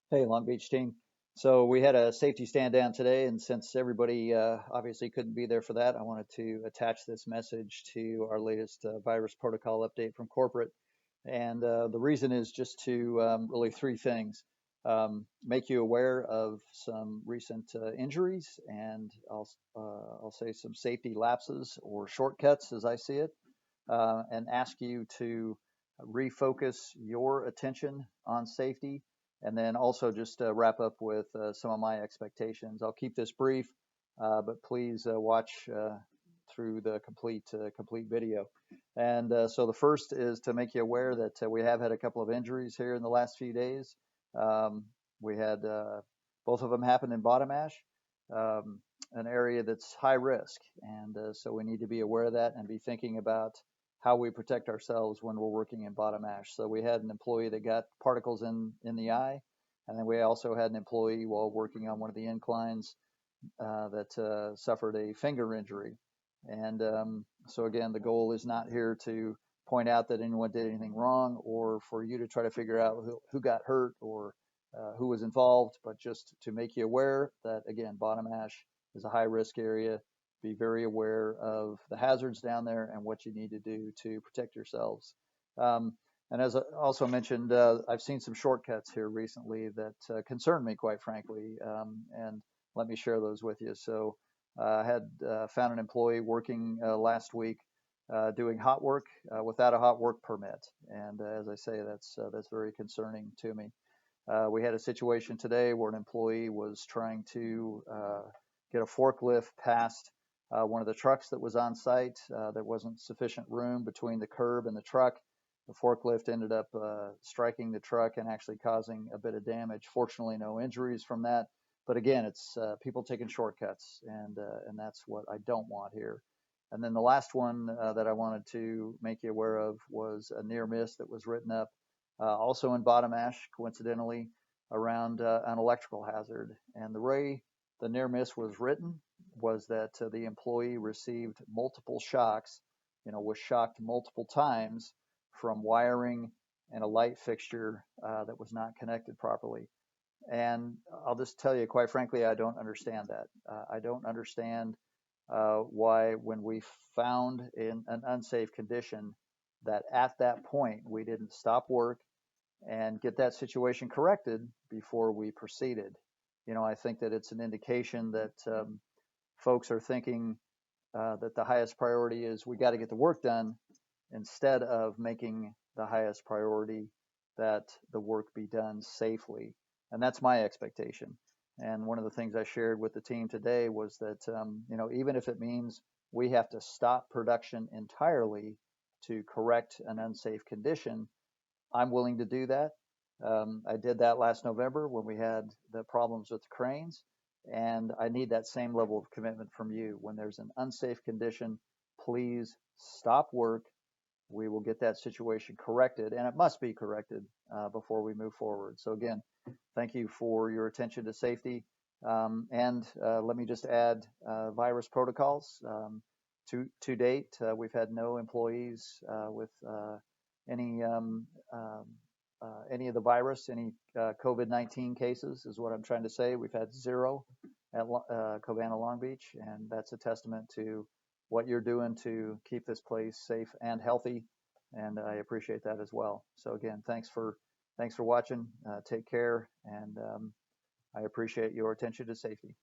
Hey, Long Beach team. So we had a safety stand down today, and since everybody obviously couldn't be there for that, I wanted to attach this message to our latest virus protocol update from corporate. And the reason is just to really three things. Make you aware of some recent injuries, and I'll say some safety lapses or shortcuts as I see it, and ask you to refocus your attention on safety, and then also just wrap up with some of my expectations. I'll keep this brief, but please watch through the complete video. And so the first is to make you aware that we have had a couple of injuries here in the last few days. Um, we had both of them happen in Bottom Ash, um, an area that's high risk, and so we need to be aware of that and be thinking about how we protect ourselves when we're working in Bottom Ash. So we had an employee that got particles in the eye, and then we also had an employee while working on one of the inclines that suffered a finger injury. And so again, the goal is not here to point out that anyone did anything wrong or for you to try to figure out who got hurt or who was involved, but just to make you aware that again, Bottom Ash is a high risk area. Be very aware of the hazards down there and what you need to do to protect yourselves. Um, and as I also mentioned, I've seen some shortcuts here recently that concern me, quite frankly. And let me share those with you. So I had found an employee working last week doing hot work without a hot work permit, and as I say, that's very concerning to me. We had a situation today where an employee was trying to get a forklift past one of the trucks that was on site. There wasn't sufficient room between the curb and the truck. The forklift ended up striking the truck and actually causing a bit of damage. Fortunately, no injuries from that. But again, it's people taking shortcuts, and that's what I don't want here. And then the last one that I wanted to make you aware of was a near miss that was written up also in Bottom Ash, coincidentally, around an electrical hazard. And the way the near miss was written was that the employee received multiple shocks, was shocked multiple times from wiring and a light fixture that was not connected properly. And I'll just tell you, quite frankly, I don't understand that. I don't understand why, when we found in an unsafe condition, that at that point we didn't stop work and get that situation corrected before we proceeded. I think that it's an indication that folks are thinking that the highest priority is we got to get the work done instead of making the highest priority that the work be done safely. And that's my expectation. And one of the things I shared with the team today was that, even if it means we have to stop production entirely to correct an unsafe condition, I'm willing to do that. I did that last November when we had the problems with the cranes, and I need that same level of commitment from you. When there's an unsafe condition, please stop work. We will get that situation corrected, and it must be corrected before we move forward. So again, thank you for your attention to safety. And let me just add virus protocols. To date, we've had no employees with any um, um, any of the virus, any COVID-19 cases, is what I'm trying to say. We've had zero at Covanta Long Beach, and that's a testament to what you're doing to keep this place safe and healthy. And I appreciate that as well. So again, thanks for watching. Take care, and I appreciate your attention to safety.